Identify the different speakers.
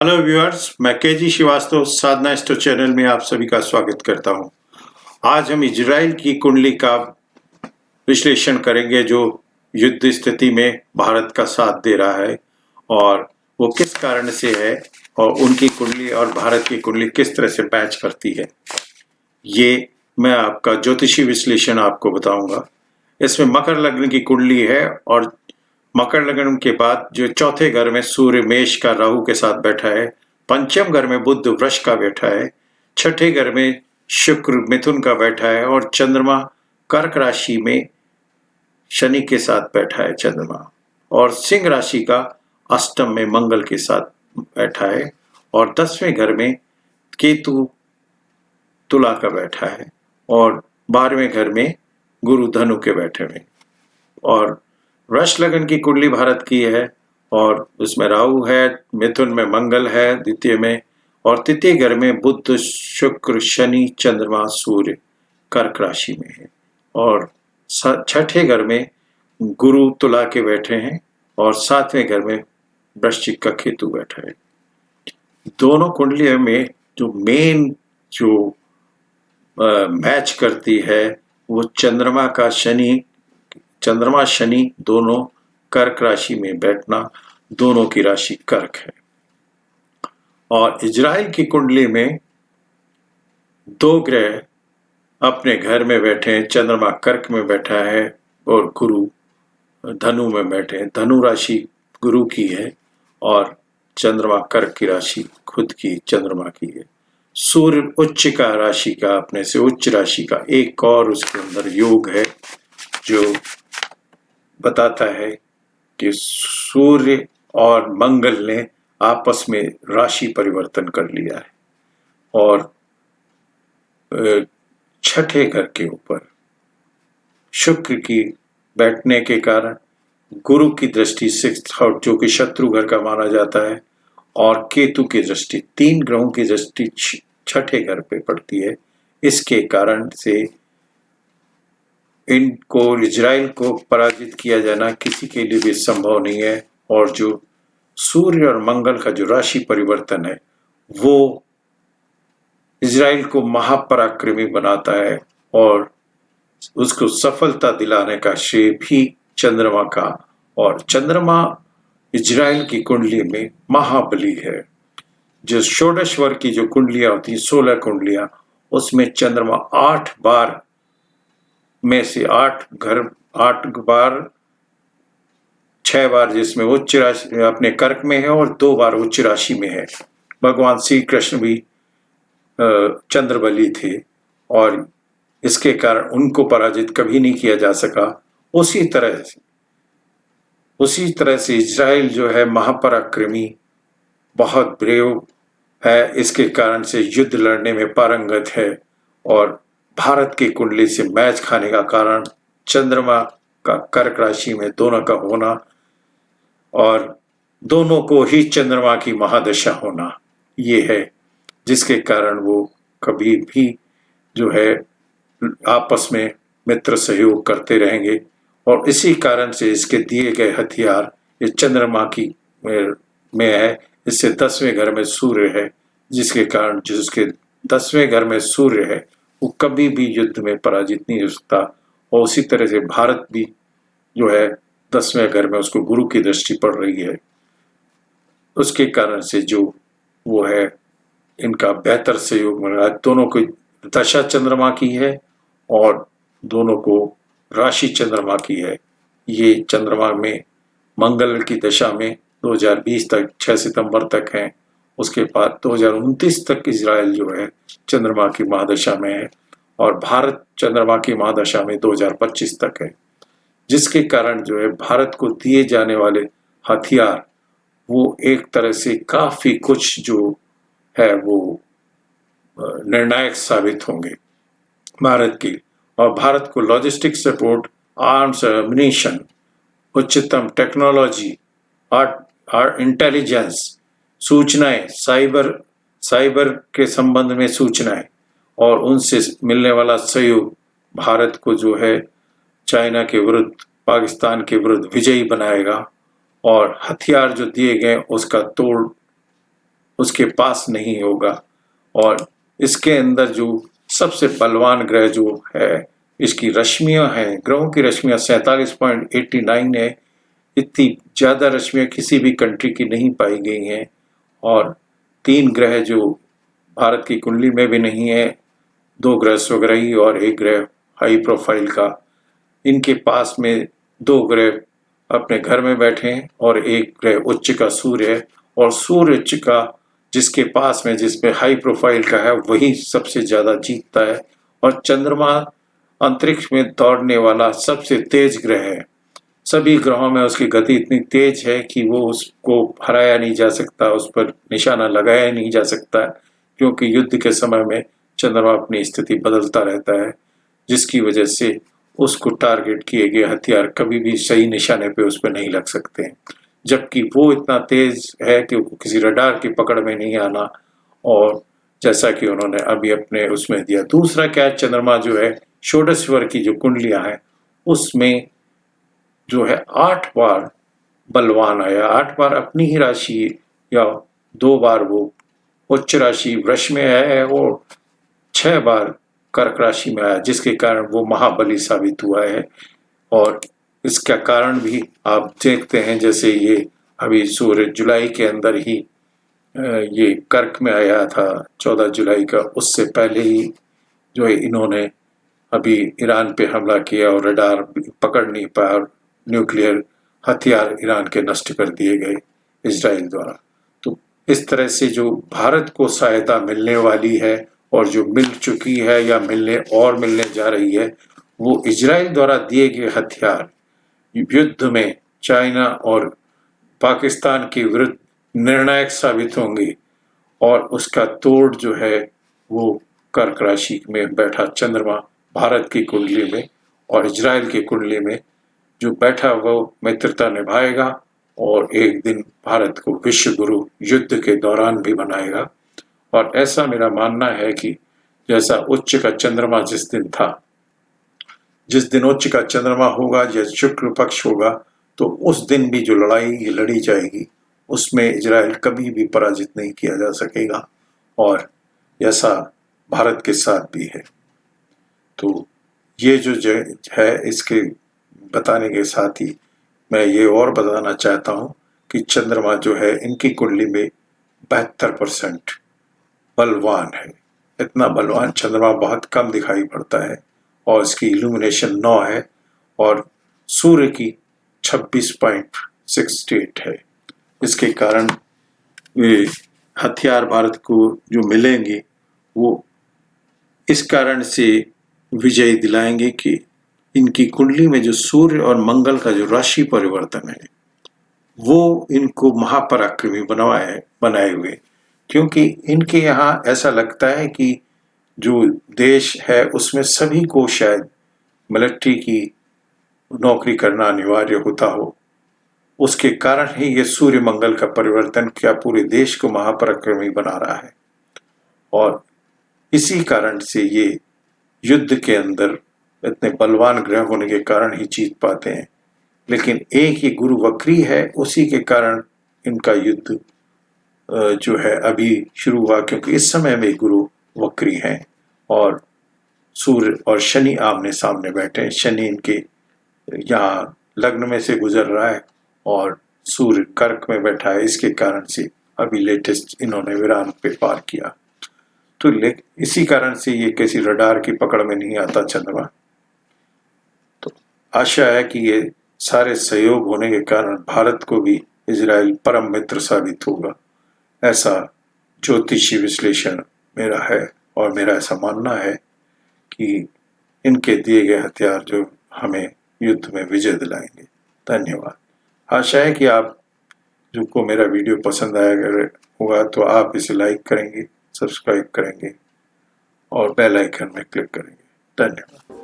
Speaker 1: Hello viewers, मैं KG Srivastava साधना store channel में आप सभी का स्वागत करता हूं। आज हम इजराइल की कुंडली का विश्लेषण करेंगे जो युद्ध स्थिति में भारत का साथ दे रहा है और वो किस कारण से है और उनकी कुंडली और भारत की कुंडली किस तरह से मैच करती है। ये मैं आपका ज्योतिषी विश्लेषण आपको बताऊंगा। इसमें मकर लग्न की कुंडली है और मकर लग्न के बाद जो चौथे घर में सूर्य मेष का राहु के साथ बैठा है, पंचम घर में बुध वृष का बैठा है, छठे घर में शुक्र मिथुन का बैठा है और चंद्रमा कर्क राशि में शनि के साथ बैठा है चंद्रमा, और सिंह राशि का अष्टम में मंगल के साथ बैठा है और 10वें घर में केतु तुला का बैठा है और 12वें घर में गुरु धनु के बैठे हुए। और वृष लग्न की कुंडली भारत की है और उसमें राहु है, मिथुन में मंगल है द्वितीय में, और तृतीय घर में बुध शुक्र शनि चंद्रमा सूर्य कर्क राशि में है और छठे घर में गुरु तुला के बैठे हैं और 7वें घर में वृश्चिक का केतु बैठा है। दोनों कुंडलियों में जो मेन जो मैच करती है वो चंद्रमा शनि दोनों कर्क राशि में बैठना, दोनों की राशि कर्क है। और इजराइल की कुंडली में दो ग्रह अपने घर में बैठे हैं, चंद्रमा कर्क में बैठा है और गुरु धनु में बैठे हैं। धनु राशि गुरु की है और चंद्रमा कर्क की राशि खुद की चंद्रमा की है। सूर्य उच्च का राशि का अपने से उच्च राशि का एक और उसके अंदर योग है जो बताता है कि सूर्य और मंगल ने आपस में राशि परिवर्तन कर लिया है और छठे घर के ऊपर शुक्र की बैठने के कारण गुरु की दृष्टि 6th हाउस जो कि शत्रु घर का माना जाता है और केतु की दृष्टि, 3 ग्रहों की दृष्टि छठे घर पे पड़ती है। इसके कारण से इनको इजराइल को पराजित किया जाना किसी के लिए भी संभव नहीं है। और जो सूर्य और मंगल का जो राशि परिवर्तन है वो इजराइल को महापराक्रमी बनाता है और उसको सफलता दिलाने का श्रेय भी चंद्रमा का, और चंद्रमा इजराइल की कुंडली में महाबली है। जो षोडश वर्ग की जो कुंडलियां होती हैं 16 कुंडलियां, उसमें चंद्रमा 8 बार में से 8 बार 6 बार जिसमें उच्च राशि अपने कर्क में है और 2 बार उच्च राशि में है। भगवान श्री कृष्ण भी चंद्रबली थे और इसके कारण उनको पराजित कभी नहीं किया जा सका। उसी तरह से इजराइल जो है महापराक्रमी, बहुत ब्रेव है, इसके कारण से युद्ध लड़ने में पारंगत है। और भारत की कुंडली से मैच खाने का कारण चंद्रमा का कर्क राशि में दोनों का होना और दोनों को ही चंद्रमा की महादशा होना, ये है जिसके कारण वो कभी भी जो है आपस में मित्र सहयोग करते रहेंगे। और इसी कारण से इसके दिए गए हथियार ये चंद्रमा की में है। इससे 10वें घर में सूर्य है, जिसके कारण जिसके 10वें घर में सूर्य है वो कभी भी युद्ध में पराजित नहीं हो सकता। और उसी तरह से भारत भी जो है 10वें घर में उसको गुरु की दृष्टि पड़ रही है, उसके कारण से जो वो है इनका बेहतर सहयोग मिल रहा है। दोनों की दशा चंद्रमा की है और दोनों को राशि चंद्रमा की है। ये चंद्रमा में मंगल की दशा में 2020 तक 6 सितंबर तक है, उसके बाद 2029 तक इजराइल जो है चंद्रमा की महादशा में है और भारत चंद्रमा की महादशा में 2025 तक है। जिसके कारण जो है भारत को दिए जाने वाले हथियार वो एक तरह से काफी कुछ जो है वो निर्णायक साबित होंगे भारत की। और भारत को लॉजिस्टिक सपोर्ट, आर्म्स, एमिनेशन, उच्चतम टेक्नोलॉजी, इंटेलिजेंस, सूचनाएं, साइबर के संबंध में सूचनाएं और उनसे मिलने वाला सहयोग भारत को जो है चाइना के विरुद्ध, पाकिस्तान के विरुद्ध विजयी बनाएगा। और हथियार जो दिए गए उसके पास नहीं होगा। और इसके अंदर जो सबसे बलवान ग्रह जो है, इसकी रश्मियां हैं, ग्रहों की रश्मियां 47.89 है। इतनी ज़्यादा रश्मियां किसी भी कंट्री की नहीं पाई गई हैं। और 3 ग्रह जो भारत की कुंडली में भी नहीं है, 2 ग्रह स्वग्रही और 1 ग्रह हाई प्रोफाइल का, इनके पास में 2 ग्रह अपने घर में बैठे हैं और 1 ग्रह उच्च का सूर्य है। और सूर्य उच्च का जिसके पास में, जिसमें हाई प्रोफाइल का है, वही सबसे ज़्यादा जीतता है। और चंद्रमा अंतरिक्ष में दौड़ने वाला सबसे तेज ग्रह है। सभी ग्रहों में उसकी गति इतनी तेज है कि वो उसको हराया नहीं जा सकता, उस पर निशाना लगाया नहीं जा सकता, क्योंकि युद्ध के समय में चंद्रमा अपनी स्थिति बदलता रहता है, जिसकी वजह से उसको टारगेट किए गए हथियार कभी भी सही निशाने पे उस पर नहीं लग सकते हैं। जबकि वो इतना तेज है कि वो किसी रडार की पकड़ में नहीं आना। और जैसा कि उन्होंने अभी अपने उसमें दिया। दूसरा क्या है, चंद्रमा जो है षोडशवर की जो कुंडलियां हैं उसमें जो है 8 बार बलवान आया, 8 बार अपनी ही राशि, या 2 बार वो उच्च राशि वृष में आया और 6 बार कर्क राशि में आया, जिसके कारण वो महाबली साबित हुआ है। और इसका कारण भी आप देखते हैं, जैसे ये अभी सूर्य जुलाई के अंदर ही ये कर्क में आया था 14 जुलाई का, उससे पहले ही जो है इन्होंने अभी ईरान पे हमला किया और रडार पकड़ नहीं पाया और न्यूक्लियर हथियार ईरान के नष्ट कर दिए गए इजराइल द्वारा। तो इस तरह से जो भारत को सहायता मिलने वाली है और जो मिल चुकी है या मिलने जा रही है, वो इजराइल द्वारा दिए गए हथियार युद्ध में चाइना और पाकिस्तान के विरुद्ध निर्णायक साबित होंगे। और उसका तोड़ जो है वो कर्क राशि में बैठा चंद्रमा भारत की कुंडली में और इजराइल की कुंडली में जो बैठा वो मित्रता निभाएगा और एक दिन भारत को विश्व गुरु युद्ध के दौरान भी बनाएगा। और ऐसा मेरा मानना है कि जैसा उच्च का चंद्रमा जिस दिन था, जिस दिन उच्च का चंद्रमा होगा या शुक्ल पक्ष होगा, तो उस दिन भी जो लड़ाई लड़ी जाएगी उसमें इजराइल कभी भी पराजित नहीं किया जा सकेगा। और ऐसा भारत के साथ भी है। तो ये जो है, इसके बताने के साथ ही मैं ये और बताना चाहता हूँ कि चंद्रमा जो है इनकी कुंडली में 72% बलवान है। इतना बलवान चंद्रमा बहुत कम दिखाई पड़ता है और इसकी इल्यूमिनेशन 9 है और सूर्य की 26.68 है। इसके कारण ये हथियार भारत को जो मिलेंगे वो इस कारण से विजय दिलाएंगे कि इनकी कुंडली में जो सूर्य और मंगल का जो राशि परिवर्तन है वो इनको महापराक्रमी बनाए हुए। क्योंकि इनके यहाँ ऐसा लगता है कि जो देश है उसमें सभी को शायद मिलिट्री की नौकरी करना अनिवार्य होता हो, उसके कारण ही ये सूर्य मंगल का परिवर्तन क्या पूरे देश को महापराक्रमी बना रहा है। और इसी कारण से ये युद्ध के अंदर इतने बलवान ग्रह होने के कारण ही जीत पाते हैं। लेकिन एक ही गुरु वक्री है, उसी के कारण इनका युद्ध जो है अभी शुरू हुआ, क्योंकि इस समय में गुरु वक्री हैं और सूर्य और शनि आमने सामने बैठे हैं। शनि इनके यहाँ लग्न में से गुजर रहा है और सूर्य कर्क में बैठा है, इसके कारण से अभी लेटेस्ट इन्होंने वीरान पे पार किया। तो इसी कारण से ये किसी रडार की पकड़ में नहीं आता चंद्रमा। तो आशा है कि ये सारे सहयोग होने के कारण भारत को भी इजराइल परम मित्र साबित होगा, ऐसा ज्योतिषी विश्लेषण मेरा है। और मेरा ऐसा मानना है कि इनके दिए गए हथियार जो हमें युद्ध में विजय दिलाएंगे। धन्यवाद। आशा है कि आप जो को मेरा वीडियो पसंद आएगा होगा तो आप इसे लाइक करेंगे, सब्सक्राइब करेंगे और बेल आइकन में क्लिक करेंगे। धन्यवाद।